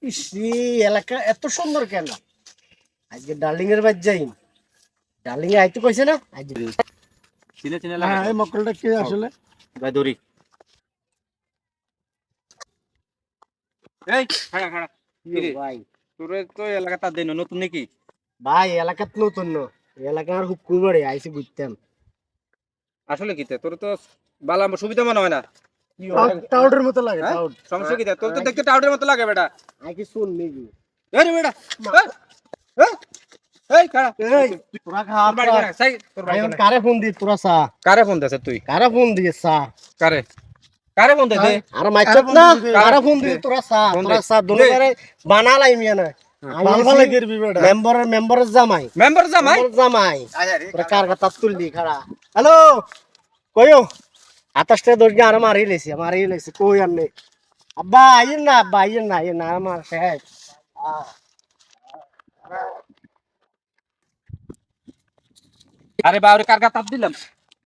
EC এলাকা এত সুন্দর কেন? আজকে ডার্লিং এর বাড়ি যাই। ডার্লিং এ আইতে কইছে না? আজ চিনে চিনে লাগে। হ্যাঁ এই মক্কেলটা কে আসলে? ভাই দড়ি। এই খাড়া খাড়া। কি রে? ভাই তোরে তো এলাকাটা দেন নতুন নাকি? ভাই এলাকাত নতুন ন এলাকার হুকুম বাড়ি আইছি বুঝতাম। আসলে কি তোর তো বালা সুবিধা মনে হয় না। টাউটের মতো লাগে হ্যাঁ? টাউট। সমস্যা কি তোর তো দেখতে টাউটের মতো লাগে বেটা। আইকে শুন নিবি। এই রে বেটা। এই, এই খাড়া। এই তোরা খা তোর বাড়ি কোথায়? সাই তোর বাড়ি ভাই কোথায়? কারে ফোন দি তোরা সা? কারে ফোন দিছ তুই? কারে ফোন দিয়ে সা? কারে? কারে ফোন দিছ? আর মাইচত না কারে ফোন দি তোরা সা? ফোন দে। তোরা সা দুনো দে। করে বানালাই মিয়া না। ভালো লাগে রে বিবেটা। মেম্বারের জামাই। মেম্বার জামাই? মেম্বারের জামাই। তোরা কার কথা তুললি খাড়া? হ্যালো কইও 28 টা দর্জি আর মারি লেছি কই আর নেই। আব্বা আইন না আমার শেষ। আরে বাউরে কার গা তাপ দিলাম।